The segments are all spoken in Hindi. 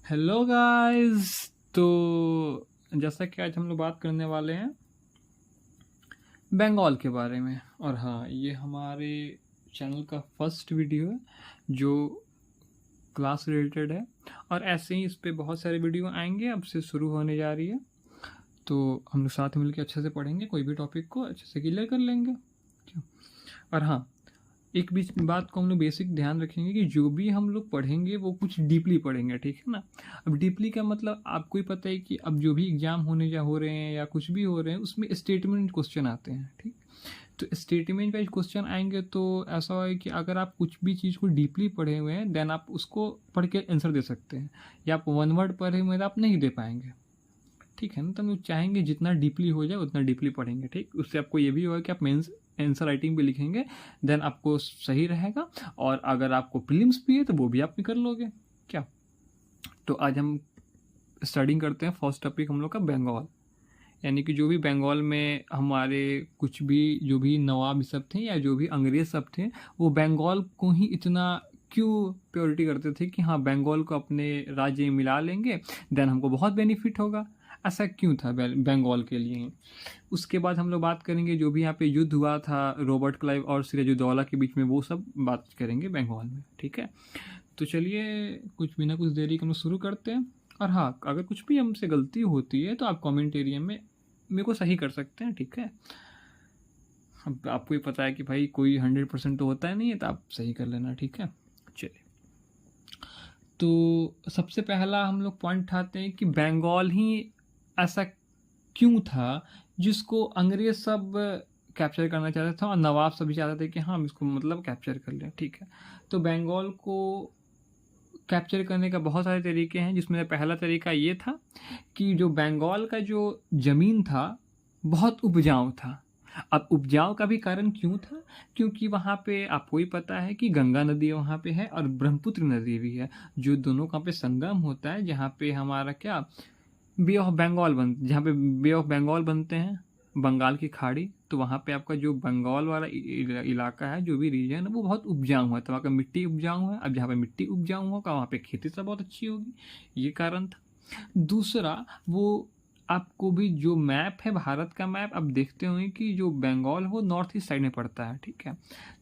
Hello guys. तो जैसा कि आज हम लोग बात करने वाले हैं बंगाल के बारे में। और हाँ, ये हमारे चैनल का फर्स्ट वीडियो है जो क्लास रिलेटेड है, और ऐसे ही इस पे बहुत सारे वीडियो आएंगे। अब से शुरू होने जा रही है, तो हम लोग साथ मिलकर अच्छे से पढ़ेंगे, कोई भी टॉपिक को अच्छे से क्लियर कर लेंगे। क्यों? और हाँ, एक बीच बात को हम लोग बेसिक ध्यान रखेंगे कि जो भी हम लोग पढ़ेंगे वो कुछ डीपली पढ़ेंगे, ठीक है ना। अब डीपली का मतलब आपको ही पता है कि अब जो भी एग्जाम होने जा हो रहे हैं या कुछ भी हो रहे हैं उसमें स्टेटमेंट क्वेश्चन आते हैं, ठीक। तो स्टेटमेंट वाइज क्वेश्चन आएंगे तो ऐसा है कि अगर आप कुछ भी चीज़ को डीपली पढ़े हुए हैं देन आप उसको पढ़ के आंसर दे सकते हैं, या आप वन वर्ड पढ़े हुए हैं तो आप नहीं दे पाएंगे, ठीक है ना। तो हम लोग चाहेंगे जितना डीपली हो जाए उतना डीपली पढ़ेंगे, ठीक। उससे आपको ये भी होगा कि आप मेंस आंसर राइटिंग भी लिखेंगे, देन आपको सही रहेगा। और अगर आपको प्रीलिम्स भी है तो वो भी आप कर लोगे क्या। तो आज हम स्टार्टिंग करते हैं। फर्स्ट टॉपिक हम लोग का बंगाल, यानी कि जो भी बंगाल में हमारे कुछ भी जो भी नवाब सब थे या जो भी अंग्रेज सब थे, वो बंगाल को ही इतना क्यों प्योरिटी करते थे कि हाँ बंगाल को अपने राज्य में मिला लेंगे, देन हमको बहुत बेनिफिट होगा। ऐसा क्यों था बंगाल के लिए। उसके बाद हम लोग बात करेंगे जो भी यहाँ पे युद्ध हुआ था रॉबर्ट क्लाइव और सिराजुद्दौला के बीच में, वो सब बात करेंगे बंगाल में, ठीक है। तो चलिए कुछ बिना कुछ देरी के हम लोग शुरू करते हैं। और हाँ, अगर कुछ भी हमसे गलती होती है तो आप कमेंट एरिया में मेरे को सही कर सकते हैं, ठीक है। अब आपको ही पता है कि भाई कोई 100% तो होता है नहीं है, तो आप सही कर लेना, ठीक है। चलिए, तो सबसे पहला हम लोग पॉइंट उठाते हैं कि बंगाल ही ऐसा क्यों था जिसको अंग्रेज सब कैप्चर करना चाहते थे और नवाब सभी चाहते थे कि हाँ हम इसको मतलब कैप्चर कर लें, ठीक है। तो बंगाल को कैप्चर करने का बहुत सारे तरीके हैं, जिसमें पहला तरीका ये था कि जो बंगाल का जो ज़मीन था बहुत उपजाऊ था। अब उपजाऊ का भी कारण क्यों था, क्योंकि वहाँ पे आपको ही पता है कि गंगा नदी वहाँ पे है और ब्रह्मपुत्र नदी भी है, जो दोनों का पे संगम होता है, जहाँ पे हमारा क्या बे ऑफ बंगाल जहाँ पे बे ऑफ बंगाल बनते हैं, बंगाल की खाड़ी। तो वहाँ पे आपका जो बंगाल वाला इलाका है, जो भी रीजन है, वो बहुत उपजाऊ है। तो वहाँ का मिट्टी उपजाऊ है। अब जहाँ पे मिट्टी उपजाऊ होगा वहाँ पे खेती सब बहुत अच्छी होगी, ये कारण था। दूसरा, वो आपको भी जो मैप है भारत का मैप, आप देखते होंगे कि जो बंगाल वो नॉर्थ ईस्ट साइड में पड़ता है, ठीक है।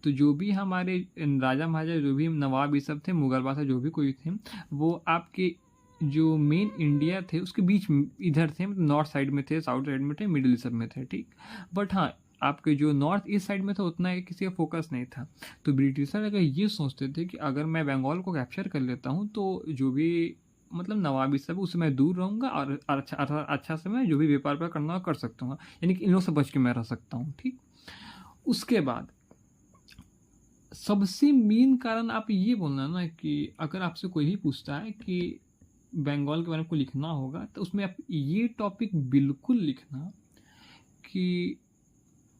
तो जो भी हमारे राजा महाराजा जो भी नवाब ये सब थे, मुगल बादशाह जो भी कोई थे, वो आपके जो मेन इंडिया थे उसके बीच इधर थे, मतलब नॉर्थ साइड में थे, साउथ साइड में थे, मिडिल ईस्ट में थे, ठीक। बट हाँ, आपके जो नॉर्थ ईस्ट साइड में था उतना किसी का फोकस नहीं था। तो ब्रिटिशर अगर ये सोचते थे कि अगर मैं बंगाल को कैप्चर कर लेता हूँ तो जो भी मतलब नवाबी सब उससे मैं दूर रहूँगा, और अच्छा से मैं जो भी व्यापार पर करना कर सकता हूँ, यानी कि इन लोग से बच के मैं रह सकता हूँ, ठीक। उसके बाद सबसे मेन कारण आप ये बोलना ना कि अगर आपसे कोई भी पूछता है कि बंगाल के बारे में को लिखना होगा, तो उसमें आप ये टॉपिक बिल्कुल लिखना कि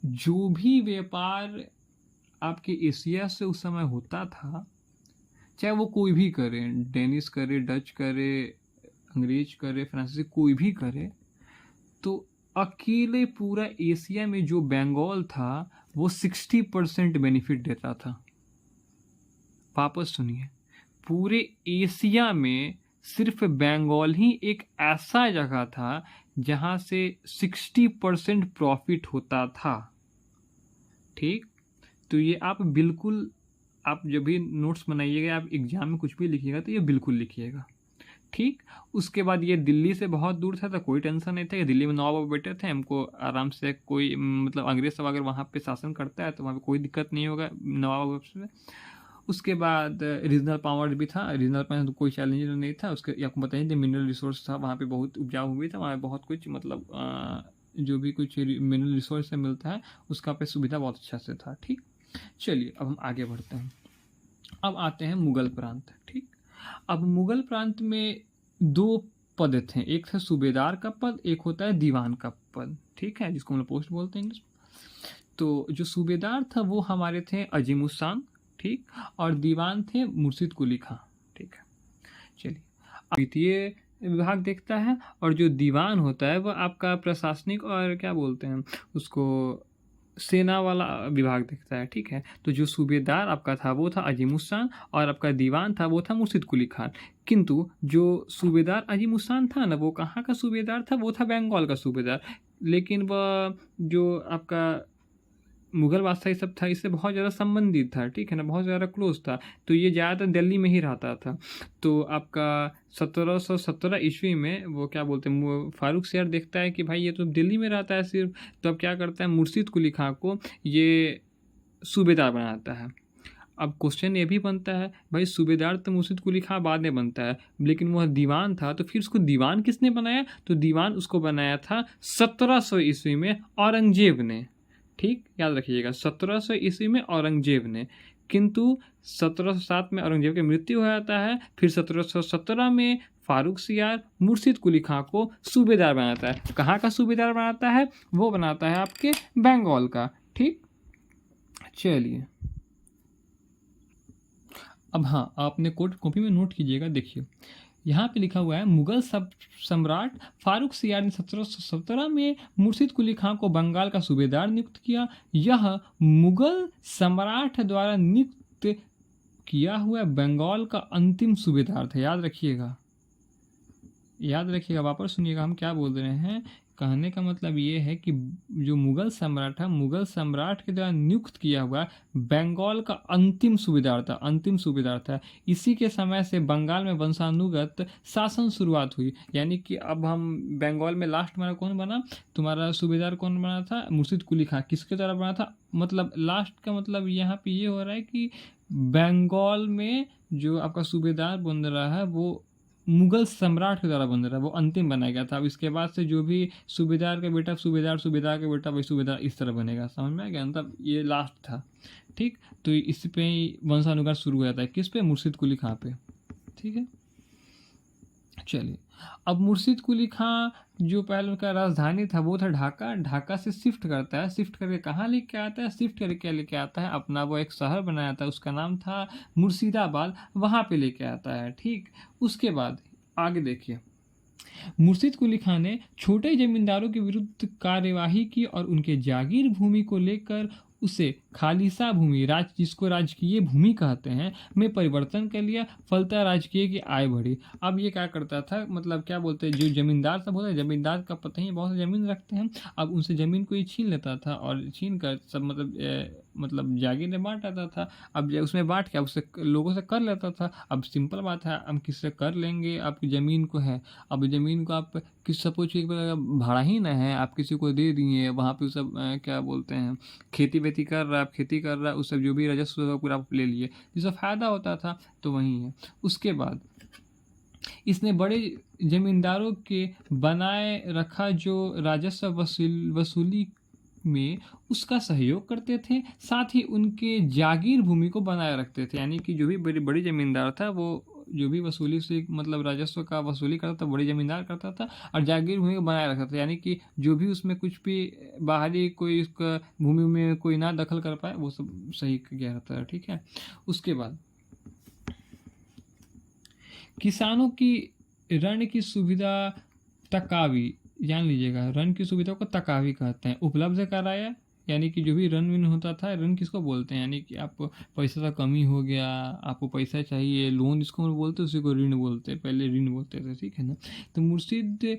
जो भी व्यापार आपके एशिया से उस समय होता था, चाहे वो कोई भी करे, डेनिश करे, डच करे, अंग्रेज करे, फ्रांसीसी कोई भी करे, तो अकेले पूरा एशिया में जो बंगाल था वो 60% बेनिफिट देता था। वापस सुनिए, पूरे एशिया में सिर्फ बंगाल ही एक ऐसा जगह था जहां से 60% प्रॉफिट होता था, ठीक। तो ये आप बिल्कुल, आप जब भी नोट्स बनाइएगा, आप एग्जाम में कुछ भी लिखिएगा तो ये बिल्कुल लिखिएगा, ठीक। उसके बाद ये दिल्ली से बहुत दूर था, तो कोई टेंशन नहीं था। ये दिल्ली में नवाब बैठे थे, हमको आराम से कोई मतलब अंग्रेज सब अगर वहाँ पे शासन करता है तो वहाँ पे कोई दिक्कत नहीं होगा नवाब से। उसके बाद रीजनल पावर भी था, रीजनल पावर तो कोई चैलेंज नहीं था। उसके आपको बताइए मिनरल रिसोर्स था वहाँ पे, बहुत उपजाऊ हुई था वहाँ पे, बहुत कुछ मतलब जो भी कुछ मिनरल रिसोर्स से मिलता है उसका पे सुविधा बहुत अच्छा से था, ठीक। चलिए अब हम आगे बढ़ते हैं। अब आते हैं मुगल प्रांत, ठीक। अब मुगल प्रांत में दो पद थे, एक था सूबेदार का पद, एक होता है दीवान का पद, ठीक है, जिसको हम लोग पोस्ट बोलते हैं इंग्लिश। तो जो सूबेदार था वो हमारे थे अजीमुस्तान, ठीक, और दीवान थे मुर्शिद कुली खां, ठीक है। चलिए, द्वितीय विभाग देखता है, और जो दीवान होता है वो आपका प्रशासनिक और क्या बोलते हैं उसको, सेना वाला विभाग देखता है, ठीक है। तो जो सूबेदार आपका था वो था अजीमुस्तान और आपका दीवान था वो था मुर्शिद कुली खान। किंतु जो सूबेदार अजीमुस्तान था ना, वो कहाँ का सूबेदार था? वो था बंगाल का सूबेदार। लेकिन वह जो आपका मुगल बादशाह ये सब था, इससे बहुत ज़्यादा संबंधित था, ठीक है ना, बहुत ज़्यादा क्लोज था। तो ये ज़्यादातर दिल्ली में ही रहता था। तो आपका 1717 ईस्वी में वो क्या बोलते हैं, फारूक सियार देखता है कि भाई ये तो दिल्ली में रहता है सिर्फ। तो अब क्या करता है, मुर्शिद कुली खां को ये सूबेदार बनाता है। अब क्वेश्चन ये भी बनता है, भाई सूबेदार तो मुर्शिद कुली खां बाद में बनता है, लेकिन वह दीवान था, तो फिर उसको दीवान किसने बनाया? तो दीवान उसको बनाया था 1700 ईस्वी में औरंगजेब ने। ठीक, याद रखिएगा, 1700 ईस्वी में औरंगजेब ने। किंतु 1707 में औरंगजेब की मृत्यु हो जाता है। फिर 1717 में फारूक सियार मुर्शिद कुली खां को सूबेदार बनाता है। कहाँ का सूबेदार बनाता है? वो बनाता है आपके बंगाल का। ठीक, चलिए अब हाँ, आपने कोड कॉपी में नोट कीजिएगा। देखिए यहाँ पे लिखा हुआ है, मुगल सम्राट फारूक सियार ने 1717 में मुर्शिद कुली खां को बंगाल का सूबेदार नियुक्त किया। यह मुगल सम्राट द्वारा नियुक्त किया हुआ बंगाल का अंतिम सूबेदार था। याद रखिएगा, याद रखिएगा, वापस सुनिएगा हम क्या बोल रहे हैं। कहने का मतलब ये है कि जो मुगल सम्राट था, मुगल सम्राट के द्वारा नियुक्त किया हुआ बंगाल का अंतिम सूबेदार था, अंतिम सूबेदार था। इसी के समय से बंगाल में वंशानुगत शासन शुरुआत हुई। यानी कि अब हम बंगाल में लास्ट हमारा कौन बना, तुम्हारा सूबेदार कौन बना था? मुर्शिद कुली खां। किसके द्वारा बना था? मतलब लास्ट का मतलब यहाँ पे ये हो रहा है कि बंगाल में जो आपका सूबेदार बन रहा है वो मुगल सम्राट के द्वारा बन रहा है, वो अंतिम बनाया गया था। अब इसके बाद से जो भी सूबेदार का बेटा सूबेदार, सूबेदार का बेटा भाई सूबेदार, इस तरह बनेगा। समझ में आ गया? मतलब ये लास्ट था। ठीक, तो इस पे ही वंशानुगत शुरू हो जाता है। किस पे? मुर्शिद कुली खां पे। ठीक है, चलिए अब मुर्शिद कुली खां जो पहले उनका राजधानी था वो था ढाका। ढाका से शिफ्ट करता है, शिफ्ट करके कहाँ लेके आता है? शिफ्ट करके क्या लेके आता है? अपना वो एक शहर बनाया था, उसका नाम था मुर्शिदाबाद, वहाँ पे लेके आता है। ठीक, उसके बाद आगे देखिए, मुर्शिद कुली खां ने छोटे जमींदारों के विरुद्ध कार्यवाही की और उनके जागीर भूमि को लेकर उसे खालिसा भूमि, जिसको राजकीय भूमि कहते हैं, में परिवर्तन कर लिया। फलतः राजकीय की आय बढ़ी। अब ये क्या करता था, मतलब क्या बोलते हैं, जो जमींदार सब होता है, जमींदार का पता ही बहुत सी जमीन रखते हैं। अब उनसे जमीन को ये छीन लेता था और छीन कर सब मतलब जागीर में बांट आता था। अब उसमें बांट के उससे लोगों से कर लेता था। अब सिंपल बात है, हम किससे कर लेंगे? आपकी ज़मीन को है, अब ज़मीन को आप किस सपोज कि भाड़ा ही ना है, आप किसी को दे दिए, वहाँ पे सब क्या बोलते हैं, खेती वेती कर रहा है, आप खेती कर रहा है, उस सब जो भी राजस्व होगा पूरा आप ले लिए, जिससे फ़ायदा होता था। तो वही है। उसके बाद इसने बड़े जमींदारों के बनाए रखा जो राजस्व वसूली में उसका सहयोग करते थे, साथ ही उनके जागीर भूमि को बनाए रखते थे। यानी कि जो भी बड़ी बड़ी जमींदार था वो जो भी वसूली से मतलब राजस्व का वसूली करता था, बड़ी जमींदार करता था, और जागीर भूमि को बनाए रखता था। यानी कि जो भी उसमें कुछ भी बाहरी कोई उसका भूमि में कोई ना दखल कर पाए, वो सब सही किया रहता है। ठीक है, उसके बाद किसानों की ऋण की सुविधा तकावी, जान लीजिएगा, ऋण की सुविधा को तकावी कहते हैं, उपलब्ध कराया। यानी कि जो भी ऋण विन होता था, ऋण किसको बोलते हैं? यानी कि आप पैसा का कमी हो गया, आपको पैसा चाहिए, लोन जिसको बोलते हैं उसी को ऋण बोलते हैं, पहले ऋण बोलते थे। ठीक है ना? तो मुर्शिद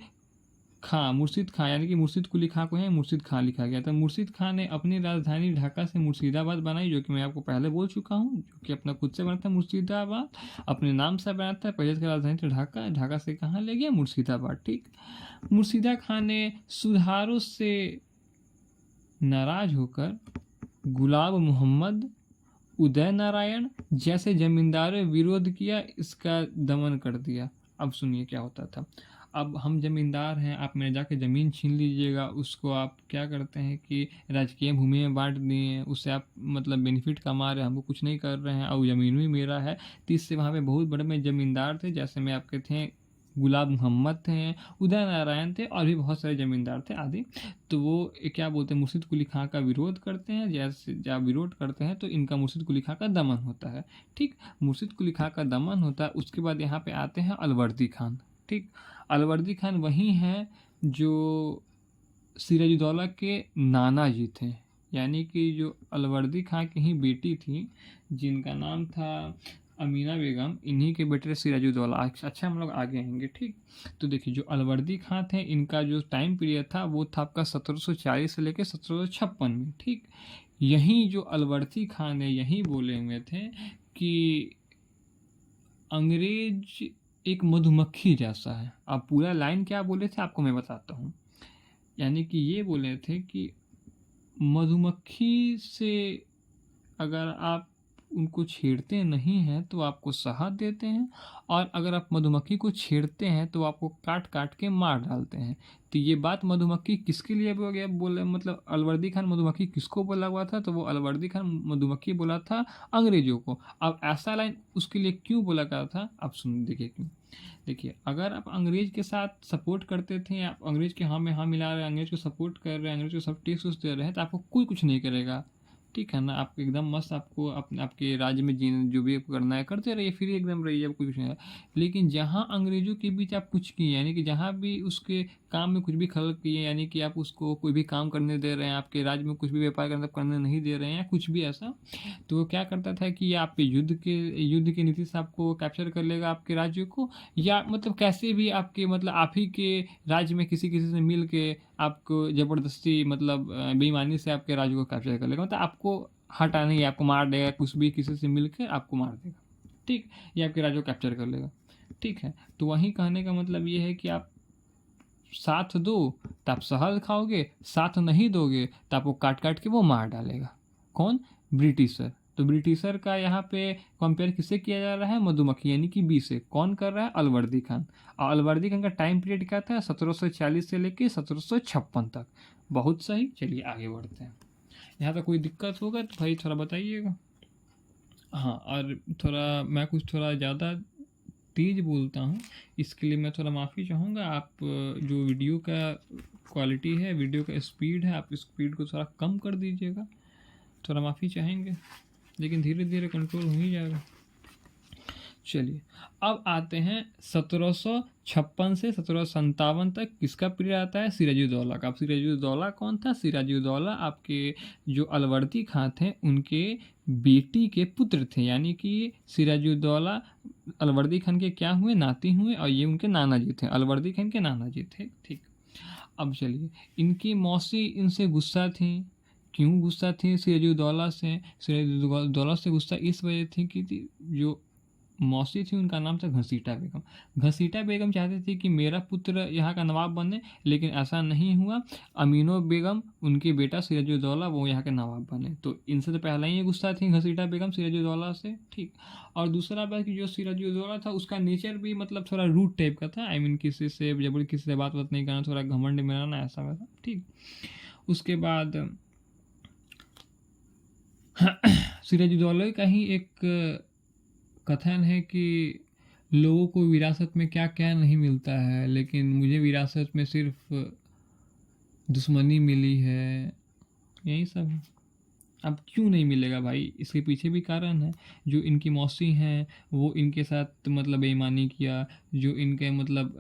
खां यानी कि मुर्शिद कुली खां को है मुर्शिद खां लिखा गया था। मुर्शिद खां ने अपनी राजधानी ढाका से मुर्शिदाबाद बनाई, जो कि मैं आपको पहले बोल चुका हूँ, जो कि अपना खुद से बनता है मुर्शिदाबाद, अपने नाम से बनाता है। पहले इसकी राजधानी तो ढाका, ढाका से कहाँ ले गया? मुर्शिदाबाद। ठीक, मुर्शिदा खां ने सुधारों से नाराज होकर गुलाब मोहम्मद, उदय नारायण जैसे जमींदारों विरोध किया, इसका दमन कर दिया। अब सुनिए क्या होता था। अब हम जमींदार हैं, आप मेरे जाके ज़मीन छीन लीजिएगा, उसको आप क्या करते हैं कि राजकीय भूमि में बांट दिए, उससे आप मतलब बेनिफिट कमा रहे हैं, हमको कुछ नहीं कर रहे हैं, और ज़मीन भी मेरा है। तो इससे वहाँ पे बहुत बड़े में ज़मींदार थे, जैसे मैं आपके थे गुलाब मोहम्मद थे, उदय नारायण थे, और भी बहुत सारे ज़मींदार थे आदि। तो वो क्या बोलते हैं, मुर्शिद कुली खां का विरोध करते हैं। जैसे जब विरोध करते हैं तो इनका मुर्शिद कुली खां का दमन होता है। ठीक, मुर्शिद कुली खां का दमन होता है। उसके बाद यहाँ पे आते हैं अलवर्दी खान। ठीक, अलवर्दी खान वही हैं जो सिराजुद्दौला के नाना जी थे। यानी कि जो अलवर्दी खां की ही बेटी थी जिनका नाम था अमीना बेगम, इन्हीं के बेटे थे सिराजुद्दौला। अच्छा, हम लोग आगे आएंगे, ठीक। तो देखिए जो अलवर्दी खां थे, इनका जो टाइम पीरियड था वो था आपका 1740 से लेकर 1756 में, ठीक। यहीं जो अलवर्दी खां ने यहीं बोले हुए थे कि अंग्रेज एक मधुमक्खी जैसा है। अब पूरा लाइन क्या बोले थे आपको मैं बताता हूँ। यानी कि ये बोले थे कि मधुमक्खी से अगर आप उनको छेड़ते नहीं हैं तो आपको शहद देते हैं, और अगर आप मधुमक्खी को छेड़ते हैं तो आपको काट काट के मार डालते हैं। तो ये बात मधुमक्खी किसके लिए बोल गया, बोले मतलब अलवर्दी खान मधुमक्खी किसको बोला हुआ था, तो वो अलवर्दी खान मधुमक्खी बोला था अंग्रेजों को। अब ऐसा लाइन उसके लिए क्यों बोला गया था, आप सुन देखिए क्यों। देखिए अगर आप अंग्रेज के साथ सपोर्ट करते थे, आप अंग्रेज के हाँ में हाँ मिला रहे हैं, अंग्रेज को सपोर्ट कर रहे हैं, अंग्रेज को सब टैक्स दे रहे हैं, तो आपको कोई कुछ नहीं करेगा, ठीक है ना। आप एकदम मस्त, आपको आपके राज्य में जीने जो भी आपको करना है करते रहिए, फ्री एकदम रहिए, आपको कुछ नहीं है। लेकिन जहाँ अंग्रेजों के बीच आप कुछ किए, यानी कि जहाँ भी उसके काम में कुछ भी खलल किए, यानी कि आप उसको कोई भी काम करने दे रहे हैं, आपके राज्य में कुछ भी व्यापार करने नहीं दे रहे हैं, या कुछ भी ऐसा, तो वो क्या करता था कि आप पे युद्ध की नीति से आपको कैप्चर कर लेगा आपके राज्य को, या मतलब कैसे भी आपके मतलब आप ही के राज्य में किसी किसी से मिल के आपको ज़बरदस्ती मतलब बेईमानी से आपके राज्य को कैप्चर कर लेगा, मतलब आपको हटा नहीं, आपको मार देगा, कुछ भी किसी से मिल के आपको मार देगा, ठीक। ये आपके राज्य को कैप्चर कर लेगा, ठीक है। तो वहीं कहने का मतलब ये है कि आप साथ दो तो आप शहद खाओगे, साथ नहीं दोगे तो आपको काट काट के वो मार डालेगा। कौन? ब्रिटिशर। तो ब्रिटिशर का यहाँ पे कंपेयर किससे किया जा रहा है? मधुमक्खी यानी कि बी से। कौन कर रहा है? अलवर्दी खान। और अलवर्दी खान का टाइम पीरियड क्या था? 1740 से लेके 1756 तक। बहुत सही, चलिए आगे बढ़ते हैं। यहाँ तक कोई दिक्कत होगा तो भाई थोड़ा बताइएगा। हाँ, और थोड़ा मैं कुछ थोड़ा ज़्यादा तेज़ बोलता हूँ, इसके लिए मैं थोड़ा माफ़ी चाहूँगा। आप जो वीडियो का क्वालिटी है, वीडियो का स्पीड है, आप स्पीड को थोड़ा कम कर दीजिएगा, थोड़ा माफ़ी चाहेंगे, लेकिन धीरे धीरे कंट्रोल हो ही जाएगा। चलिए अब आते हैं 1756 से 1757 तक किसका पीरियड आता है? सिराजुद्दौला का। अब सिराजुद्दौला कौन था? सिराजुद्दौला आपके जो अलवर्दी खां थे उनके बेटी के पुत्र थे, यानी कि सिराजुद्दौला अलवर्दी खान के क्या हुए? नाती हुए, और ये उनके नाना जी थे, अलवर्दी खान के नाना जी थे, ठीक। अब चलिए, इनकी मौसी इनसे गुस्सा थी। क्यों गुस्सा थी सिराजुद्दौला से? सिराजुद्दौला से गुस्सा इस वजह थी कि जो मौसी थी उनका नाम था घसीटा बेगम। घसीटा बेगम चाहती थी कि मेरा पुत्र यहाँ का नवाब बने, लेकिन ऐसा नहीं हुआ। अमीनो बेगम उनके बेटा सिराजुद्दौला वो यहाँ के नवाब बने। तो इनसे तो पहले ही ये गुस्सा थी घसीटा बेगम सिराजुद्दौला से, ठीक। और दूसरा बात कि जो सिराजुद्दौला था उसका नेचर भी मतलब थोड़ा रूड टाइप का था। आई मीन किसी से जबरदस्ती किसी से बात नहीं करना, थोड़ा घमंड में रहना, ऐसा वैसा, ठीक। उसके बाद सिराजुद्दौला का ही एक कथन है कि लोगों को विरासत में क्या क्या नहीं मिलता है, लेकिन मुझे विरासत में सिर्फ दुश्मनी मिली है, यही सब है। अब क्यों नहीं मिलेगा भाई? इसके पीछे भी कारण है। जो इनकी मौसी हैं वो इनके साथ मतलब बेईमानी किया, जो इनके मतलब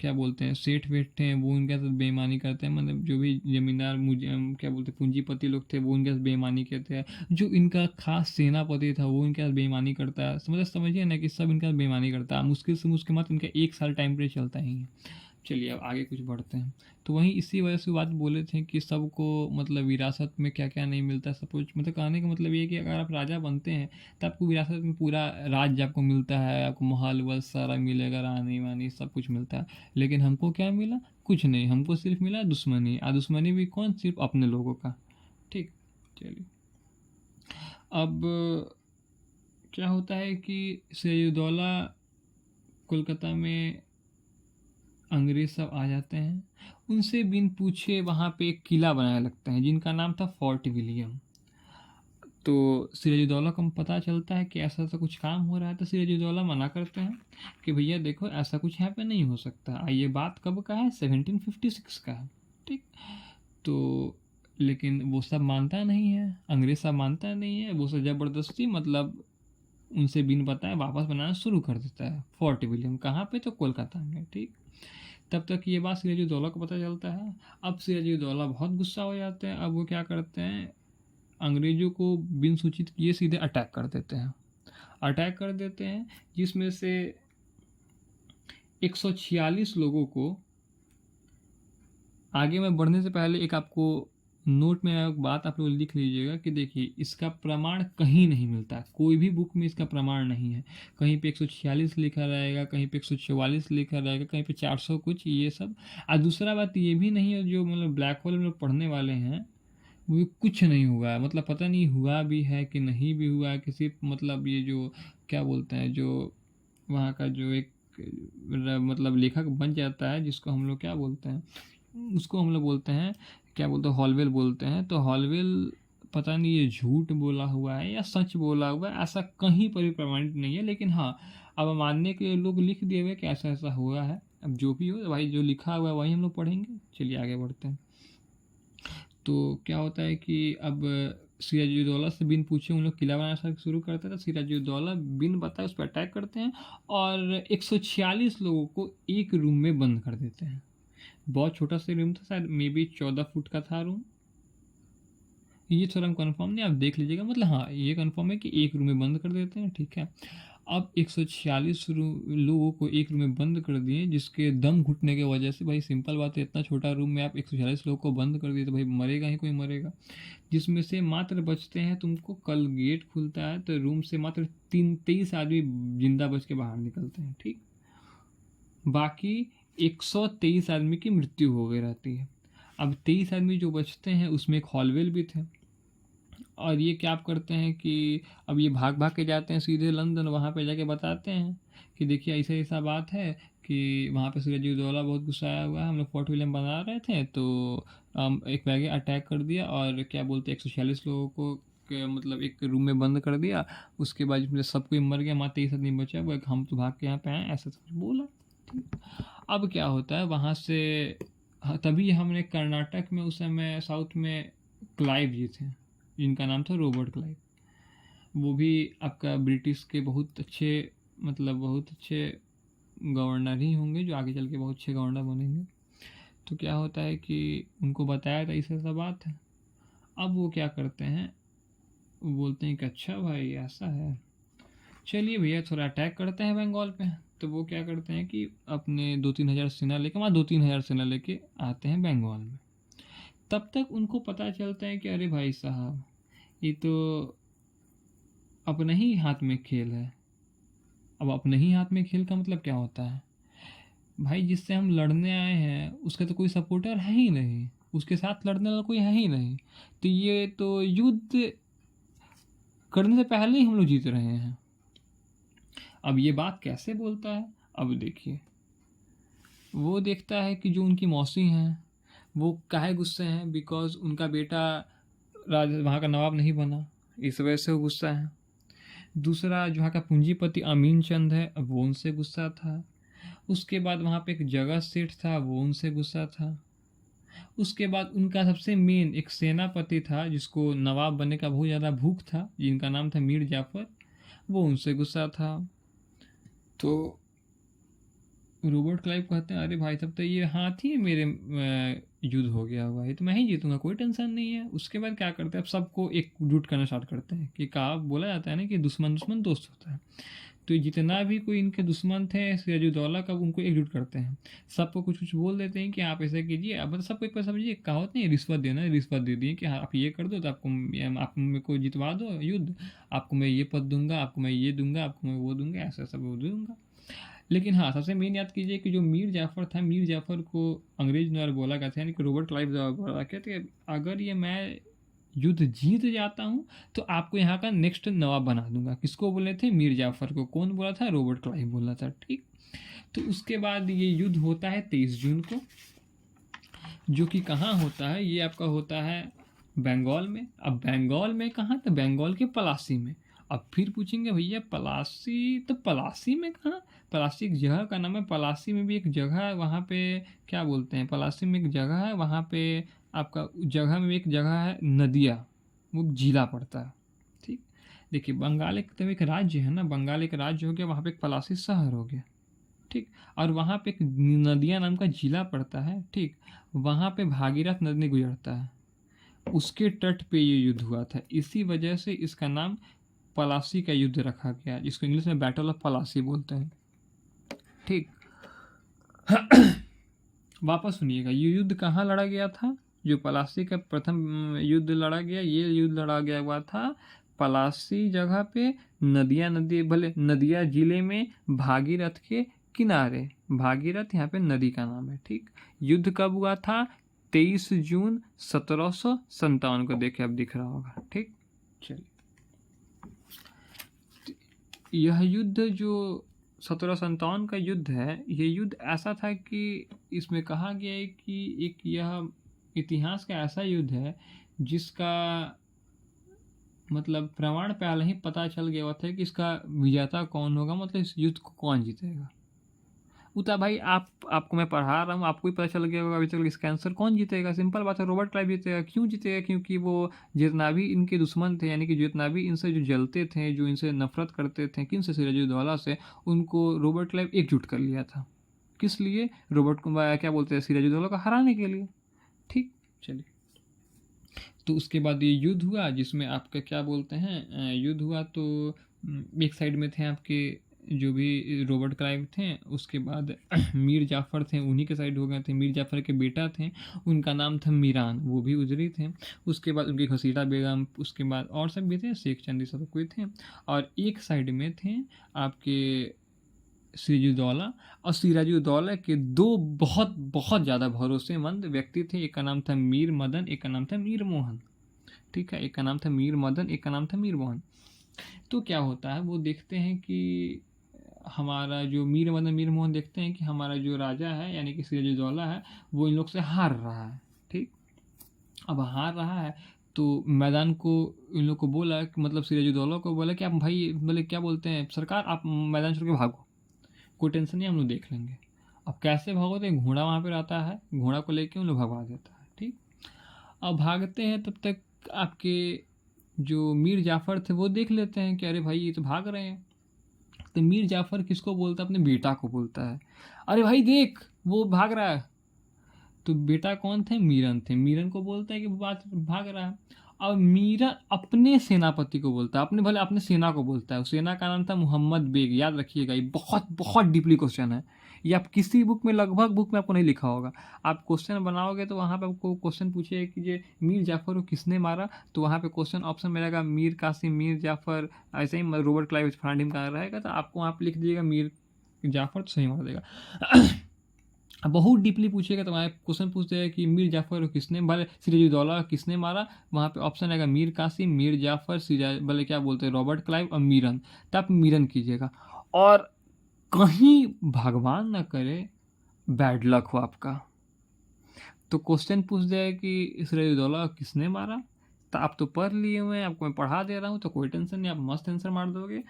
क्या बोलते हैं सेठ वेठ थे वो इनके साथ बेईमानी करते हैं, मतलब जो भी जमींदार मुझे क्या बोलते हैं पूंजीपति लोग थे वो इनके साथ बेईमानी करते हैं। जो इनका खास सेनापति था वो इनके साथ बेईमानी करता है। समझिए ना कि सब इनके साथ बेईमानी करता है। मुश्किल से मुश्किल मत इनका 1 साल टाइम पीरियड चलता ही है। चलिए अब आगे कुछ बढ़ते हैं। तो वहीं इसी वजह से बात बोले थे कि सबको मतलब विरासत में क्या क्या नहीं मिलता, सब कुछ मतलब कहने का मतलब ये है कि अगर आप राजा बनते हैं तो आपको विरासत में पूरा राज्य आपको मिलता है, आपको महल वल सारा मिलेगा, रानी वानी सब कुछ मिलता है। लेकिन हमको क्या मिला? कुछ नहीं, हमको सिर्फ मिला दुश्मनी। और दुश्मनी भी कौन? सिर्फ अपने लोगों का, ठीक। चलिए अब क्या होता है कि सिराजुद्दौला कोलकाता में अंग्रेज सब आ जाते हैं, उनसे बिन पूछे वहाँ पे एक किला बनाने लगते हैं जिनका नाम था फोर्ट विलियम। तो सिराजुद्दौला को पता चलता है कि ऐसा ऐसा कुछ काम हो रहा है, तो सिराजुद्दौला मना करते हैं कि भैया देखो ऐसा कुछ यहाँ पे नहीं हो सकता। ये बात कब का है? 1756 का है, ठीक। तो लेकिन वो सब मानता नहीं है, अंग्रेज सब मानता नहीं है, वो सब ज़बरदस्ती मतलब उनसे बिन बताए वापस बनाना शुरू कर देता है फोर्ट विलियम। कहाँ पे? तो कोलकाता में, ठीक। तब तक ये बात सिराजुद्दौला को पता चलता है। अब सिराजुद्दौला बहुत गुस्सा हो जाते हैं। अब वो क्या करते हैं, अंग्रेजों को बिन सूचित किए सीधे अटैक कर देते हैं, जिसमें से 146 लोगों को, आगे मैं बढ़ने से पहले एक आपको नोट में एक बात आप लोग लिख लीजिएगा कि देखिए इसका प्रमाण कहीं नहीं मिलता, कोई भी बुक में इसका प्रमाण नहीं है। कहीं पे 146 लिखा रहेगा, कहीं पे 144 लिखा रहेगा, कहीं पे 400 कुछ, ये सब। और दूसरा बात ये भी नहीं है, जो मतलब ब्लैक होल में पढ़ने वाले हैं वो कुछ नहीं हुआ है, मतलब पता नहीं हुआ भी है कि नहीं भी हुआ है किसी, मतलब ये जो क्या बोलते हैं, जो वहाँ का जो एक मतलब लेखक बन जाता है, जिसको हम लोग क्या बोलते हैं, उसको हम लोग बोलते हैं, क्या बोलते हैं, हॉलवेल बोलते हैं। तो हॉलवेल पता नहीं ये झूठ बोला हुआ है या सच बोला हुआ है, ऐसा कहीं पर भी प्रमाणित नहीं है। लेकिन हाँ, अब मानने के लोग लिख दिए हुए कि ऐसा ऐसा हुआ है। अब जो भी हो भाई, जो लिखा हुआ है वही हम लोग पढ़ेंगे। चलिए आगे बढ़ते हैं। तो क्या होता है कि अब सिराजुद्दौला से बिन पूछे उन लोग किला बनाना शुरू करते थे। सिराजुद्दौला बिन बताए उस पर अटैक करते हैं और 146 लोगों को एक रूम में बंद कर देते हैं। बहुत छोटा सा रूम था, शायद मे बी 14 फुट का था रूम, ये थोड़ा हम कंफर्म नहीं, आप देख लीजिएगा। मतलब हाँ, ये कंफर्म है कि एक रूम में बंद कर देते हैं, ठीक है। अब 146 लोगों को एक रूम में बंद कर दिए, जिसके दम घुटने की वजह से, भाई सिंपल बात है, इतना छोटा रूम में आप 146 लोगों को बंद कर दिए तो भाई मरेगा ही कोई मरेगा। जिसमें से मात्र बचते हैं, तुमको कल गेट खुलता है तो रूम से मात्र 23 आदमी जिंदा बच के बाहर निकलते हैं, ठीक। बाकी 123 आदमी की मृत्यु हो गई रहती है। अब 23 आदमी जो बचते हैं उसमें एक हॉलवेल भी थे, और ये क्या करते हैं कि अब ये भाग भाग के जाते हैं सीधे लंदन। वहाँ पे जाके बताते हैं कि देखिए ऐसा ऐसा बात है कि वहाँ पे सिराजुद्दौला बहुत गुस्साया हुआ है, हम लोग फोर्ट विलियम बना रहे थे तो एक वैगे अटैक कर दिया और क्या बोलते 146 लोगों को मतलब एक रूम में बंद कर दिया। उसके बाद जिसमें सब कोई मर गया, मात्र 23 आदमी बचा हुआ, हम तो भाग के यहाँ पे आए, ऐसा बोला। अब क्या होता है वहाँ से, तभी हमने कर्नाटक में उस समय साउथ में क्लाइव जी थे, जिनका नाम था रॉबर्ट क्लाइव। वो भी आपका ब्रिटिश के बहुत अच्छे, मतलब बहुत अच्छे गवर्नर ही होंगे, जो आगे चल के बहुत अच्छे गवर्नर बनेंगे। तो क्या होता है कि उनको बताया था इस ऐसा बात है। अब वो क्या करते हैं, वो बोलते हैं कि अच्छा भाई ऐसा है, चलिए भैया थोड़ा अटैक करते हैं बंगाल पे। तो वो क्या करते हैं कि अपने 2-3 हज़ार सेना लेके, वहाँ 2-3 हज़ार सेना लेके आते हैं बंगाल में। तब तक उनको पता चलता है कि अरे भाई साहब, ये तो अपने ही हाथ में खेल है। अब अपने ही हाथ में खेल का मतलब क्या होता है, भाई जिससे हम लड़ने आए हैं उसका तो कोई सपोर्टर है ही नहीं, उसके साथ लड़ने वाला कोई है ही नहीं, तो ये तो युद्ध करने से पहले ही हम लोग जीत रहे हैं। अब ये बात कैसे बोलता है, अब देखिए, वो देखता है कि जो उनकी मौसी हैं वो काहे गुस्से हैं, बिकॉज उनका बेटा वहाँ का नवाब नहीं बना, इस वजह से वो गुस्सा है। दूसरा जो वहाँ का पूंजीपति अमीन चंद है, वो उनसे गुस्सा था। उसके बाद वहाँ पे एक जगह सेठ था, वो उनसे गुस्सा था। उसके बाद उनका सबसे मेन एक सेनापति था जिसको नवाब बनने का बहुत ज़्यादा भूख था, जिनका नाम था मीर जाफ़र, वो उनसे गुस्सा था। तो रॉबर्ट क्लाइव कहते हैं अरे भाई तब तो ये हाथी मेरे युद्ध हो गया हुआ है, तो मैं ही जीतूंगा, कोई टेंशन नहीं है। उसके बाद क्या करते हैं, अब सबको एकजुट करना स्टार्ट करते हैं कि कहा बोला जाता है ना कि दुश्मन दुश्मन दोस्त होता है। तो जितना भी कोई इनके दुश्मन थे सिराजुद्दौला का, उनको एकजुट करते हैं, सबको कुछ कुछ बोल देते हैं कि आप ऐसा कीजिए। अब मतलब सबको एक बार समझिए, कहावत नहीं, रिश्वत देना, रिश्वत दे दिए कि हाँ आप ये कर दो तो आप मेरे को जितवा दो युद्ध, आपको मैं ये पद दूंगा, आपको मैं ये दूंगा, आपको मैं वो दूंगा, ऐसा सब वो दूंगा। लेकिन हाँ, सबसे मेन याद कीजिए कि जो मीर जाफ़र था, मीर जाफ़र को अंग्रेज द्वारा बोला गया था, यानी कि रॉबर्ट क्लाइव द्वारा बोला गया था कि अगर ये मैं युद्ध जीत जाता हूँ तो आपको यहाँ का नेक्स्ट नवाब बना दूंगा। किसको बोले थे, मीर जाफ़र को। कौन बोला था, रॉबर्ट क्लाइव बोला था, ठीक। तो उसके बाद ये युद्ध होता है 23 जून को, जो कि कहाँ होता है, ये आपका होता है बंगाल में। अब बंगाल में कहाँ, तो बंगाल के पलासी में। अब फिर पूछेंगे भैया पलासी, तो पलासी में कहाँ, पलासी एक जगह का नाम है, पलासी में भी एक जगह है, वहाँ पे क्या बोलते हैं, पलासी में एक जगह है, वहाँ पे आपका जगह में एक जगह है नदिया, वो जिला पड़ता है, ठीक। देखिए बंगाल एक तो एक राज्य है ना, बंगाल एक राज्य हो गया, वहाँ पे एक पलासी शहर हो गया, ठीक। और वहाँ पे एक नदिया नाम का जिला पड़ता है, ठीक। वहाँ पे भागीरथ नदी गुजरता है। उसके तट पे ये युद्ध हुआ था। इसी वजह से इसका नाम पलासी का युद्ध रखा गया, जिसको इंग्लिश में बैटल ऑफ पलासी बोलते हैं। ठीक। वापस सुनिएगा, ये युद्ध कहाँ लड़ा गया था? जो पलासी का प्रथम युद्ध लड़ा गया, ये युद्ध लड़ा गया हुआ था पलासी जगह पे, नदिया जिले में भागीरथ के किनारे। भागीरथ यहाँ पे नदी का नाम है। ठीक। युद्ध कब हुआ था? 23 जून 1757 को। देखे अब दिख रहा होगा। ठीक। चलिए, यह युद्ध जो 1757 का युद्ध है, ये युद्ध ऐसा था कि इसमें कहा गया है कि एक यह इतिहास का ऐसा युद्ध है जिसका मतलब प्रमाण पहले ही पता चल गया हुआ था कि इसका विजेता कौन होगा, मतलब इस युद्ध को कौन जीतेगा। उता भाई आपको मैं पढ़ा रहा हूँ, आपको भी पता चल गया होगा अभी तक इसका आंसर कौन जीतेगा। सिंपल बात है, रॉबर्ट क्लाइव जीतेगा। क्यों जीतेगा? क्योंकि वो जितना भी इनके दुश्मन थे, यानी कि जितना भी इनसे जो जलते थे, जो इनसे नफरत करते थे, किन से, सिराजुद्दौला से, उनको रॉबर्ट क्लाइव एकजुट कर लिया था। किस लिए? रॉबर्ट को क्या बोलते हैं, सिराजुद्दौला को हराने के लिए। ठीक। चलिए, तो उसके बाद ये युद्ध हुआ जिसमें आपका क्या बोलते हैं, युद्ध हुआ तो एक साइड में थे आपके जो भी रॉबर्ट क्लाइव थे, उसके बाद मीर जाफ़र थे, उन्हीं के साइड हो गए थे। मीर जाफ़र के बेटा थे, उनका नाम था मीरान, वो भी उजरी थे। उसके बाद उनकी घसीटा बेगम, उसके बाद और सब भी थे, शेख चंदी, सब कोई थे। और एक साइड में थे आपके सिराजुद्दौला, और सिराजुद्दौला के दो बहुत बहुत ज़्यादा भरोसेमंद व्यक्ति थे। एक का नाम था मीर मदन, एक का नाम था मीर मोहन। ठीक है, एक का नाम था मीर मदन, एक का नाम था मीर मोहन। तो क्या होता है, वो देखते हैं कि हमारा जो मीर मदन मीर मोहन देखते हैं कि हमारा जो राजा है यानी कि सिराजुद्दौला है, वो इन लोग से हार रहा है। ठीक। अब हार रहा है तो मैदान को इन लोग को बोला कि मतलब सिराजुद्दौला को बोला कि आप भाई बोले क्या बोलते हैं सरकार, आप मैदान छोड़ के भागो, कोई टेंशन नहीं, हम लोग देख लेंगे। अब कैसे भागोते? घोड़ा वहाँ पे रहता है, घोड़ा को लेके उन लोग भगवा देता है। ठीक। अब भागते हैं तब तक आपके जो मीर जाफ़र थे वो देख लेते हैं कि अरे भाई ये तो भाग रहे हैं। तो मीर जाफ़र किसको बोलता है? अपने बेटा को बोलता है, अरे भाई देख वो भाग रहा है। तो बेटा कौन थे? मीरन थे। मीरन को बोलता है कि बात भाग रहा है। अब मीरन अपने सेनापति को बोलता है, अपने भले अपने सेना को बोलता है। उस सेना का नाम था मोहम्मद बेग। याद रखिएगा, ये बहुत बहुत डीपली क्वेश्चन है। ये आप किसी बुक में, लगभग बुक में आपको नहीं लिखा होगा। आप क्वेश्चन बनाओगे तो वहाँ पे आपको क्वेश्चन पूछेगा कि ये मीर जाफ़र को किसने मारा, तो वहाँ पे क्वेश्चन ऑप्शन मिलेगा मीर कासिम, मीर जाफ़र, ऐसे ही रॉबर्ट क्लाइव फर्नांडिस का रहेगा, तो आपको वहाँ पे लिख दीजिएगा मीर जाफ़र, तो सही मार देगा। अब बहुत डीपली पूछेगा तो वहाँ क्वेश्चन पूछते हैं कि मीर जाफ़र को किसने, भले सिराजुद्दौला किसने मारा, वहाँ पे ऑप्शन आएगा मीर कासिम, मीर जाफ़र, भले क्या बोलते हैं रॉबर्ट क्लाइव और मीरन। तो आप मीरन कीजिएगा। और कहीं भगवान ना करे बैड लक हो आपका, तो क्वेश्चन पूछ जाए कि सिराजुद्दौला किसने मारा, तो आप तो पढ़ लिए हुए हैं, आपको मैं पढ़ा दे रहा हूँ, तो कोई टेंशन नहीं, आप मस्त आंसर मार दोगे।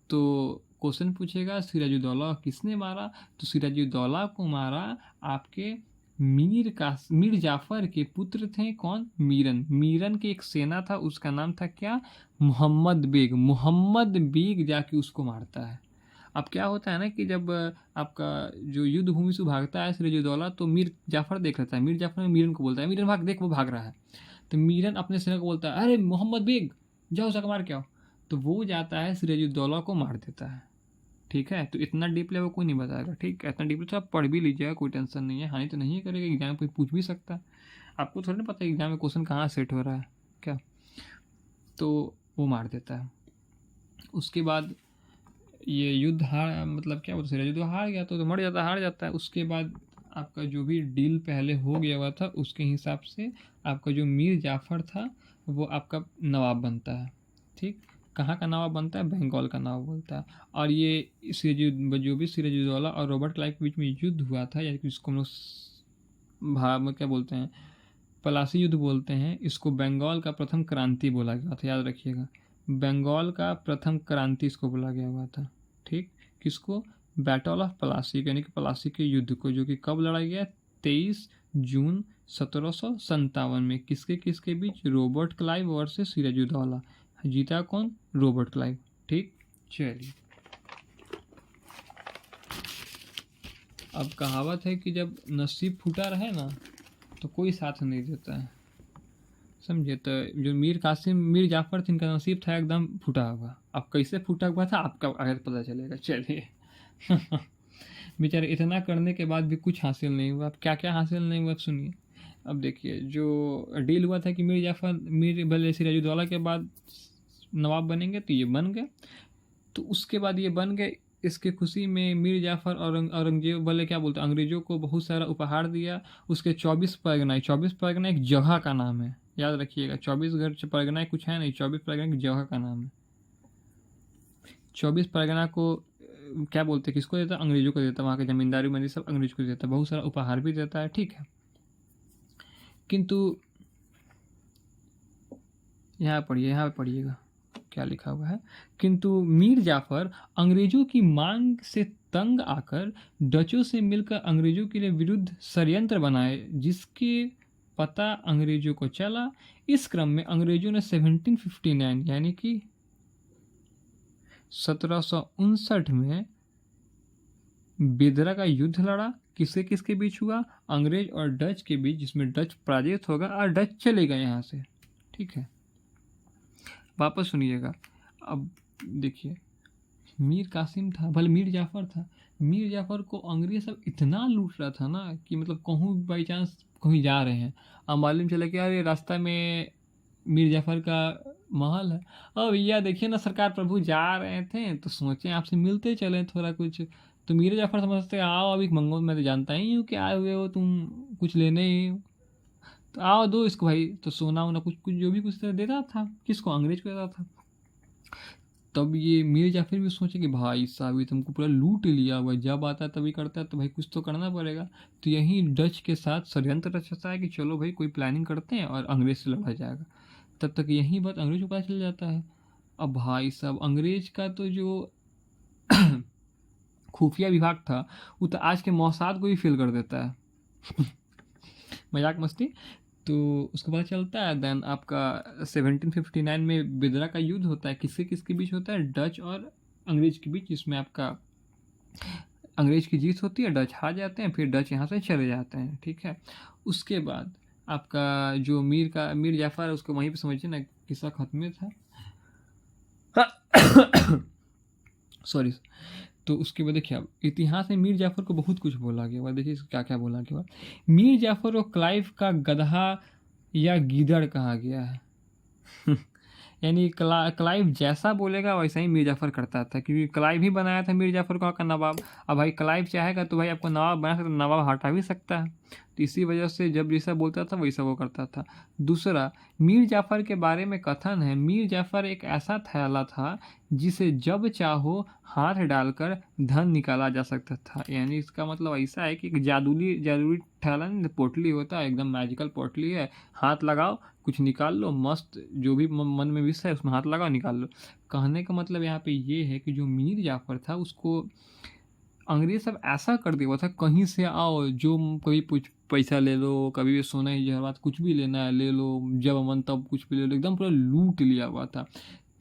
तो क्वेश्चन पूछेगा सिराजुद्दौला किसने मारा, तो सिराजुद्दौला को मारा आपके मीर जाफ़र के पुत्र थे। कौन? मीरन। मीरन की एक सेना था, उसका नाम था क्या? मोहम्मद बेग। मोहम्मद बेग जाके उसको मारता है। अब क्या होता है ना कि जब आपका जो युद्ध भूमि से भागता है सिराजुद्दौला, तो मीर जाफ़र देख लेता है। मीर जाफ़र मीरन को बोलता है, मीरन भाग, देख वो भाग रहा है। तो मीरन अपने सेना को बोलता है, अरे मोहम्मद बेग जाओ उसका मार के आओ। तो वो जाता है सिराजुद्दौला को मार देता है। ठीक है, तो इतना डीप लेवल कोई नहीं बताएगा। ठीक है, इतना डीप तो आप पढ़ भी लीजिएगा, कोई टेंशन नहीं है, हानि तो नहीं करेगा, एग्जाम में कोई पूछ भी सकता है। आपको थोड़ा ना पता है एग्जाम में क्वेश्चन कहाँ सेट हो रहा है क्या। तो वो मार देता है। उसके बाद ये युद्ध हार, मतलब क्या बोलते हैं, युद्ध हार गया तो मर जाता, हार जाता है। उसके बाद आपका जो भी डील पहले हो गया हुआ था उसके हिसाब से आपका जो मीर जाफ़र था वो आपका नवाब बनता है। ठीक। कहाँ का नवाब बनता है? बंगाल का नवाब बनता है। और ये जो भी सिराजुद्दौला और रॉबर्ट क्लाइव के बीच में युद्ध हुआ था, यानी कि इसको हम लोग क्या बोलते हैं, पलासी युद्ध बोलते हैं। इसको बंगाल का प्रथम क्रांति बोला गया था, याद रखिएगा। बंगाल का प्रथम क्रांति इसको बोला गया हुआ था। ठीक। किसको? बैटल ऑफ पलासी, यानी कि पलासी के युद्ध को, जो कि कब लड़ा गया? 23 जून 1757 में। किसके किसके बीच? Robert Clive versus Sirajuddaula. जीता कौन? Robert Clive. ठीक। चलिए, अब कहावत है कि जब नसीब फूटा रहे ना तो कोई साथ नहीं देता है। समझे। तो जो मीर कासिम मीर जाफ़र थे, इनका नसीब था एकदम फूटा हुआ। अब कैसे फूटा हुआ था आपका आगे पता चलेगा, चलिए। बेचारे इतना करने के बाद भी कुछ हासिल नहीं हुआ। अब क्या क्या हासिल नहीं हुआ, अब सुनिए। अब देखिए, जो डील हुआ था कि मीर जाफ़र मीर भले सिराजुद्दौला के बाद नवाब बनेंगे, तो ये बन गए। तो उसके बाद ये बन गए, इसके खुशी में मीर जाफ़र और औरंगजेब भले क्या बोलते हैं, अंग्रेज़ों को बहुत सारा उपहार दिया। उसके 24 परगना, 24 परगना एक जगह का नाम है, याद रखिएगा। 24 परगना कुछ है नहीं, 24 परगना की जगह का नाम है। 24 परगना को क्या बोलते हैं, किसको देता है, अंग्रेज़ों को देता है। वहाँ के जमींदारी मंत्री सब अंग्रेज़ को देता है, बहुत सारा उपहार भी देता है, ठीक है। किंतु यहाँ पढ़िएगा क्या लिखा हुआ है। किंतु मीर जाफ़र अंग्रेज़ों की मांग से तंग आकर डचों से मिलकर अंग्रेज़ों के लिए विरुद्ध षड्यंत्र बनाए, जिसके पता अंग्रेज़ों को चला। इस क्रम में अंग्रेज़ों ने 1759 यानी कि 1759 में बेदरा का युद्ध लड़ा। किसके किसके बीच हुआ, अंग्रेज और डच के बीच, जिसमें डच पराजित होगा और डच चले गए यहाँ से, ठीक है। वापस सुनिएगा। अब देखिए, मीर कासिम था, भले मीर जाफ़र था, मीर जाफ़र को अंग्रेज सब इतना लूट रहा था ना कि मतलब कहूँ बाई चांस कहीं जा रहे हैं, अब मालूम चला कि यार ये रास्ता में मीर जाफ़र का महल है। अब भैया देखिए ना, सरकार प्रभु जा रहे थे तो सोचे आपसे मिलते चले थोड़ा कुछ। तो मीर जाफ़र समझते आओ अभी मंगो, मैं तो जानता ही हूँ कि आए हुए हो तुम कुछ लेने ही हो, तो आओ दो इसको भाई। तो सोना वोना कुछ कुछ जो भी कुछ देता था, किसको, अंग्रेज को देता था। तब ये मीर जाफ़र भी सोचे कि भाई साहब ये तुमको पूरा लूट लिया हुआ, जब आता है तभी करता है, तो भाई कुछ तो करना पड़ेगा। तो यहीं डच के साथ षड्यंत्र रचता है कि चलो भाई कोई प्लानिंग करते हैं और अंग्रेज से लड़ा जाएगा। तब तक यही बात अंग्रेज को पता चल जाता है। अब भाई साहब अंग्रेज का तो जो खुफिया विभाग था वो तो आज के मौसाद को भी फेल कर देता है। मजाक मस्ती। तो उसको पता चलता है, देन आपका 1759 में बेदरा का युद्ध होता है। किसके किसके बीच होता है, डच और अंग्रेज के बीच, जिसमें आपका अंग्रेज की जीत होती है, डच हार जाते हैं, फिर डच यहाँ से चले जाते हैं, ठीक है। उसके बाद आपका जो मीर जाफ़र है, उसको वहीं पे समझिए ना किस्सा खत्म था। सॉरी। तो उसके बाद देखिए, अब इतिहास में मीर जाफ़र को बहुत कुछ बोला गया हुआ। देखिए क्या क्या बोला गया हुआ। मीर जाफ़र को क्लाइव का गधा या गीदड़ कहा गया है। यानी क्लाइव जैसा बोलेगा वैसा ही मीर जाफ़र करता था, क्योंकि क्लाइव ही बनाया था मीर जाफ़र को का नवाब। अब भाई क्लाइव चाहेगा तो भाई आपको नवाब बना सकता, नवाब हटा भी सकता है। तो इसी वजह से जब जैसा बोलता था वैसा वो करता था। दूसरा, मीर जाफ़र के बारे में कथन है, मीर जाफ़र एक ऐसा थैला था जिसे जब चाहो हाथ डालकर धन निकाला जा सकता था। यानी इसका मतलब ऐसा है कि एक जादुई थैला नहीं, पोटली होता है, एकदम मैजिकल पोटली है, हाथ लगाओ कुछ निकाल लो, मस्त जो भी मन में विश है उसमें हाथ लगाओ निकाल लो। कहने का मतलब यहाँ पे ये है कि जो मीर जाफ़र था उसको अंग्रेज सब ऐसा कर दिया हुआ था, कहीं से आओ जो कभी कुछ पैसा ले लो, कभी भी सोना ही जवाहरात कुछ भी लेना है ले लो, जब मन तब कुछ भी ले लो, एकदम पूरा लूट लिया हुआ था।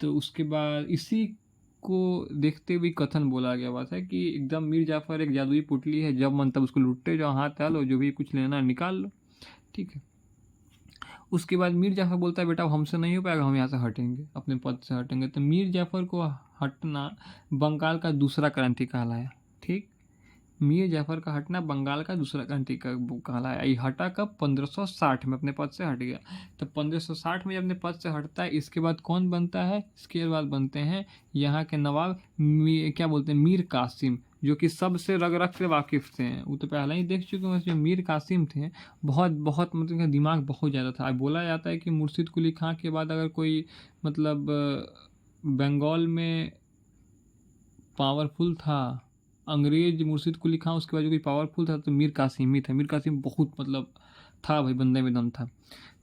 तो उसके बाद इसी को देखते हुए कथन बोला गया हुआ था कि एकदम मीर जाफ़र एक जादुई पुतली है, जब मन तब उसको लूटते जाओ, हाथ डालो, जो भी कुछ लेना है निकाल लो, ठीक है। उसके बाद मीर जाफ़र बोलता है बेटा हमसे नहीं हो पाएगा, हम यहाँ से हटेंगे, अपने पद से हटेंगे। तो मीर जाफ़र को हटना बंगाल का दूसरा क्रांति कहलाया, ठीक। मीर जाफ़र का हटना बंगाल का दूसरा क्रांति का कहलाया। ये हटा कब, 1560 में अपने पद से हट गया। तो 1560 में जब अपने पद से हटता है, इसके बाद कौन बनता है, इसके बाद बनते हैं यहाँ के नवाब क्या बोलते हैं, मीर कासिम, जो कि सबसे रग रग से वाकिफ़ थे। वो तो पहले ही देख चुके हैं। जो मीर कासिम थे बहुत बहुत मतलब उनका दिमाग बहुत ज़्यादा था। बोला जाता है कि मुर्शिद कुली खां के बाद अगर कोई मतलब बंगाल में पावरफुल था, अंग्रेज मुर्शिद कुली खां, उसके बाद जो कोई पावरफुल था तो मीर कासिम ही था। मीर कासिम बहुत मतलब था भाई, बंदे में दम था।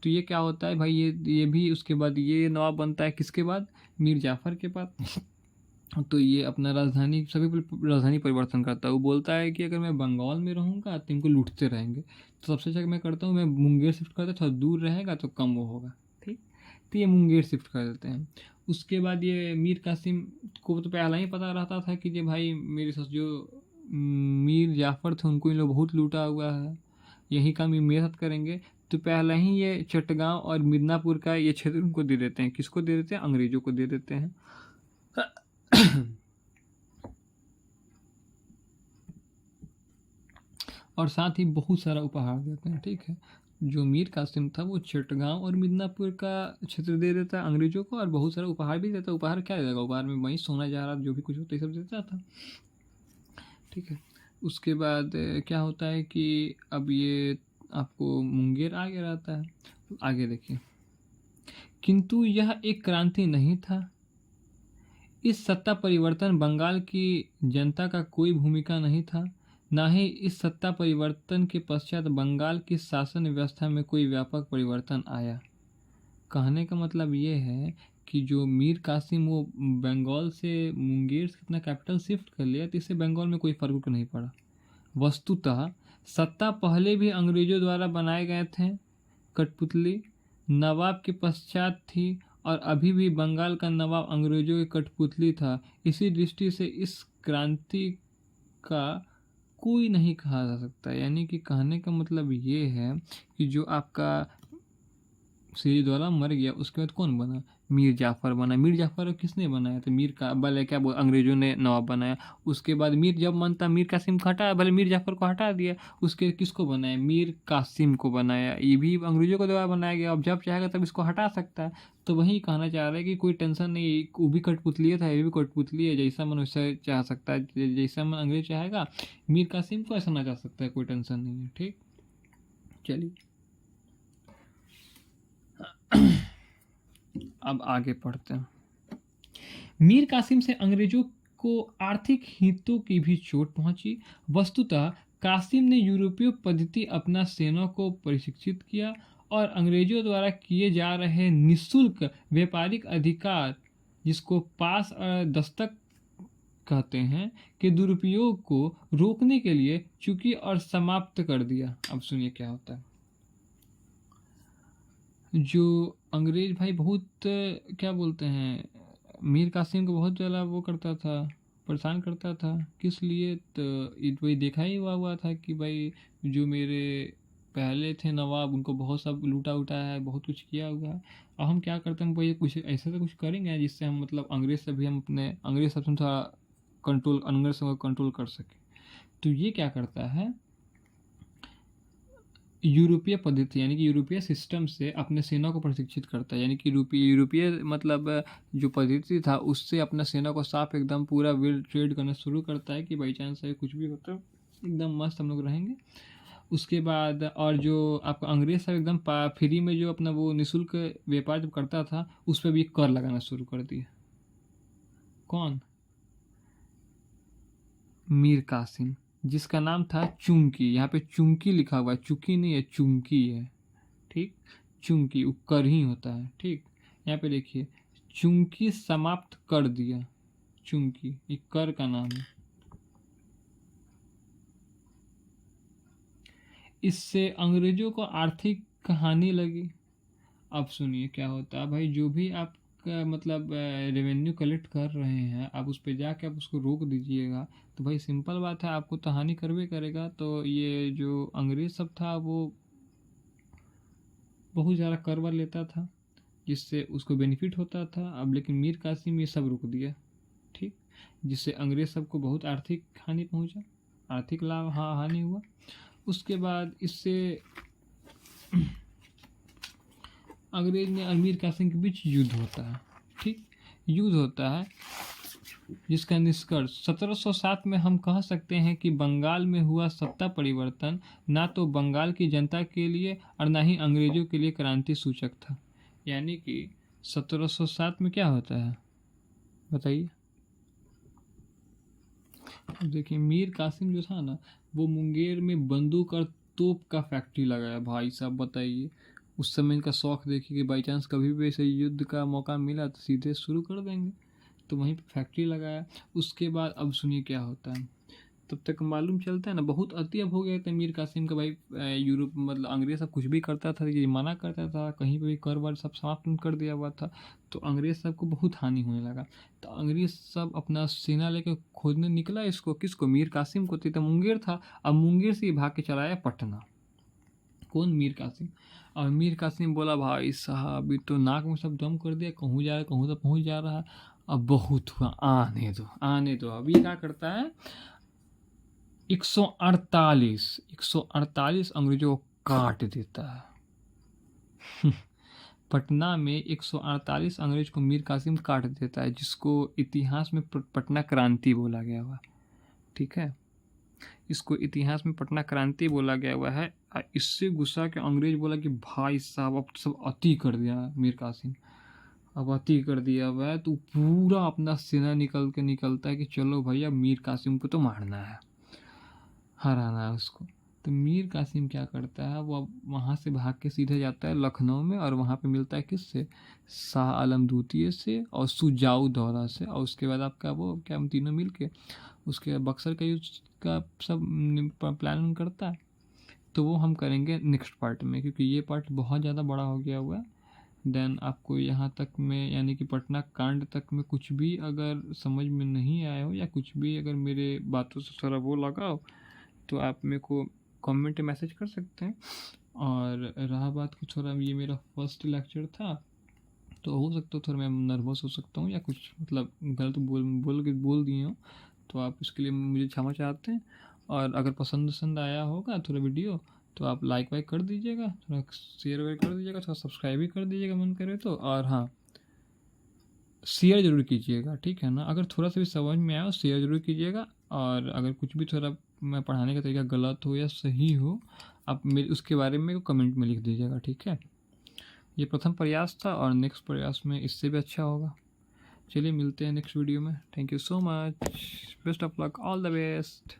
तो ये क्या होता है भाई, ये भी उसके बाद ये नवाब बनता है किसके बाद, मीर जाफ़र के बाद। तो ये अपना राजधानी राजधानी परिवर्तन करता है। वो बोलता है कि अगर मैं बंगाल में रहूँगा तो इनको लूटते रहेंगे, तो सबसे अच्छा मैं करता हूँ मैं मुंगेर शिफ्ट करता, थोड़ा दूर रहेगा तो कम वो होगा, ठीक। तो ये मुंगेर शिफ्ट कर देते हैं। उसके बाद ये मीर कासिम को तो पहले ही पता रहता था कि ये भाई मेरे साथ जो मीर जाफ़र थे उनको इन लोग बहुत लूटा हुआ है, यही काम ये मेरे साथ करेंगे। तो पहले ही ये चटगांव और मिदनापुर का ये क्षेत्र उनको दे देते हैं। किसको दे देते हैं? अंग्रेजों को दे देते हैं। और साथ ही बहुत सारा उपहार देते हैं। ठीक है, जो मीर कासिम था वो चटगांव और मिदनापुर का क्षेत्र दे देता है अंग्रेजों को, और बहुत सारा उपहार भी देता है। उपहार क्या देगा? उपहार में वही सोना जवाहरात जो भी कुछ होता है सब देता था। ठीक है, उसके बाद क्या होता है कि अब ये आपको मुंगेर आगे रहता है। आगे देखिए, किंतु यह एक क्रांति नहीं था। इस सत्ता परिवर्तन बंगाल की जनता का कोई भूमिका नहीं था, ना ही इस सत्ता परिवर्तन के पश्चात बंगाल की शासन व्यवस्था में कोई व्यापक परिवर्तन आया। कहने का मतलब ये है कि जो मीर कासिम वो बंगाल से मुंगेर से अपना कैपिटल शिफ्ट कर लिया, तो इससे बंगाल में कोई फर्क नहीं पड़ा। वस्तुतः सत्ता पहले भी अंग्रेजों द्वारा बनाए गए थे कठपुतली नवाब के पश्चात थी, और अभी भी बंगाल का नवाब अंग्रेजों की कठपुतली था। इसी दृष्टि से इस क्रांति का कोई नहीं कहा जा सकता। यानी कि कहने का मतलब ये है कि जो आपका सिराजदौला मर गया, उसके बाद कौन बना? मीर जाफ़र बना। मीर जाफ़र किसने बनाया? तो मीर का भले क्या बोल अंग्रेजों ने नवाब बनाया। उसके बाद मीर जब मन था मीर कासिम को हटा, भले मीर जाफ़र को हटा दिया, उसके किसको बनाया? मीर कासिम को बनाया। ये भी अंग्रेजों को द्वारा बनाया गया। अब जब चाहेगा तब इसको हटा सकता है। तो वही कहना चाह रहा है कि कोई टेंशन नहीं, वो भी कठपुतली था, ये भी कठपुतली है। जैसा मन वैसा चाह सकता है, जैसा मन अंग्रेज चाहेगा मीर कासिम को ऐसा ना चाह सकता है। कोई टेंशन नहीं है। ठीक, चलिए अब आगे पढ़ते हैं। मीर कासिम से अंग्रेजों को आर्थिक हितों की भी चोट पहुंची। वस्तुतः कासिम ने यूरोपीय पद्धति अपना सेना को प्रशिक्षित किया, और अंग्रेजों द्वारा किए जा रहे निःशुल्क व्यापारिक अधिकार, जिसको पास और दस्तक कहते हैं, के दुरुपयोग को रोकने के लिए चुकी और समाप्त कर दिया। अब सुनिए क्या होता है। जो अंग्रेज भाई बहुत क्या बोलते हैं, मीर कासिम को बहुत ज़्यादा वो करता था, परेशान करता था। किस लिए? तो वही देखा ही हुआ था कि भाई जो मेरे पहले थे नवाब, उनको बहुत सब लूटा उटा है, बहुत कुछ किया हुआ है। और हम क्या करते हैं भाई, कुछ ऐसा तो कुछ करेंगे जिससे हम मतलब अंग्रेज से भी हम अपने अंग्रेज से थोड़ा कंट्रोल, अंग्रेज से कंट्रोल कर सकें। तो ये क्या करता है, यूरोपीय पद्धति यानी कि यूरोपीय सिस्टम से अपने सेना को प्रशिक्षित करता है। यानी कि यूरोपीय मतलब जो पद्धति था उससे अपना सेना को साफ एकदम पूरा वेल ट्रेड करना शुरू करता है कि बाई चांस है कुछ भी होता है एकदम मस्त हम लोग रहेंगे। उसके बाद और जो आपका अंग्रेज साहब एकदम फ्री में जो अपना वो निःशुल्क व्यापार जब करता था, उस पर भी कर लगाना शुरू कर दिया। कौन? मीर कासिम, जिसका नाम था चुंकी। यहाँ पे चुंकी लिखा हुआ है, चुकी नहीं है, चुंकी है। ठीक, चुंकी कर ही होता है। ठीक, यहाँ पे देखिए चुंकी समाप्त कर दिया। चुंकी एक कर का नाम है। इससे अंग्रेजों को आर्थिक हानि लगी। अब सुनिए क्या होता है भाई, जो भी आप मतलब रेवेन्यू कलेक्ट कर रहे हैं, आप उस पर जाके आप उसको रोक दीजिएगा, तो भाई सिंपल बात है आपको तो हानि करवे करेगा। तो ये जो अंग्रेज सब था वो बहुत ज़्यादा कर वर लेता था, जिससे उसको बेनिफिट होता था। अब लेकिन मीर कासिम ये सब रोक दिया। ठीक, जिससे अंग्रेज सबको बहुत आर्थिक हानि पहुंचा, आर्थिक लाभ हानि हुआ। उसके बाद इससे अंग्रेज ने और मीर कासिम के बीच युद्ध होता है। ठीक, युद्ध होता है जिसका निष्कर्ष 1707 में हम कह सकते हैं कि बंगाल में हुआ सत्ता परिवर्तन ना तो बंगाल की जनता के लिए और ना ही अंग्रेजों के लिए क्रांति सूचक था। यानी कि 1707 में क्या होता है बताइए। अब देखिए मीर कासिम जो था ना, वो मुंगेर में बंदूक और तोप का फैक्ट्री लगाया। भाई साहब बताइए, उस समय इनका शौक देखिए कि बाई चांस कभी भी ऐसे युद्ध का मौका मिला तो सीधे शुरू कर देंगे, तो वहीं पे फैक्ट्री लगाया। उसके बाद अब सुनिए क्या होता है। तब तक मालूम चलता है ना, बहुत अति अब हो गया था मीर कासिम का। भाई यूरोप मतलब अंग्रेज सब कुछ भी करता था, ये मना करता था, कहीं पे भी कर वर सब समाप्त कर दिया हुआ था। तो अंग्रेज सब को बहुत हानि होने लगा। तो अंग्रेज सब अपना सेना लेकर खोजने निकला इसको, किसको? मीर कासिम को। तो मुंगेर था, अब मुंगेर से ही भाग के चला आया पटना। कौन? मीर कासिम। और मीर कासिम बोला भाई साहब अभी तो नाक में सब दम कर दिया, कहूँ जा रहा है, कहूँ तो पहुँच जा रहा है, अब बहुत हुआ, आने दो आने दो। अभी क्या करता है, 148 अंग्रेजों को काट देता है। पटना में 148 अंग्रेज को मीर कासिम काट देता है, जिसको इतिहास में पटना क्रांति बोला गया हुआ। ठीक है, इसको इतिहास में पटना क्रांति बोला गया हुआ है। इससे गुस्सा के अंग्रेज बोला कि भाई साहब अब सब अति कर दिया मीर कासिम, अब अति कर दिया हुआ है। तो पूरा अपना सेना निकलता है कि चलो भैया मीर कासिम को तो मारना है, हराना है उसको। तो मीर कासिम क्या करता है, वो अब वहाँ से भाग के सीधे जाता है लखनऊ में, और वहाँ पे मिलता है किससे? शाह आलम द्वितीय से और सुजाऊ दौरा से। और उसके बाद आपका वो क्या, हम तीनों मिल के उसके बक्सर का युद्ध का सब प्लान करता है। तो वो हम करेंगे नेक्स्ट पार्ट में, क्योंकि ये पार्ट बहुत ज़्यादा बड़ा हो गया हुआ है। देन आपको यहाँ तक में यानी कि पटना कांड तक में कुछ भी अगर समझ में नहीं आया हो, या कुछ भी अगर मेरे बातों से थोड़ा वो लगा हो, तो आप मेरे को कमेंट मैसेज कर सकते हैं। और रहा बात को, थोड़ा ये मेरा फर्स्ट लेक्चर था, तो हो सकता है थोड़ा मैं नर्वस हो सकता हूँ, या कुछ मतलब गलत बोल दिए हूँ, तो आप इसके लिए मुझे क्षमा चाहते हैं। और अगर पसंद आया होगा थोड़ा वीडियो, तो आप लाइक वाइक कर दीजिएगा, थोड़ा शेयर वेयर कर दीजिएगा, थोड़ा सब्सक्राइब भी कर दीजिएगा मन करे तो। और हाँ, शेयर जरूर कीजिएगा, ठीक है ना? अगर थोड़ा सा भी समझ में आया शेयर जरूर कीजिएगा। और अगर कुछ भी थोड़ा मैं पढ़ाने का तरीका गलत हो या सही हो, आप मेरे उसके बारे में कमेंट में लिख दीजिएगा, ठीक है? ये प्रथम प्रयास था, और नेक्स्ट प्रयास में इससे भी अच्छा होगा। चलिए मिलते हैं नेक्स्ट वीडियो में। Thank you so much, best of luck, all the best.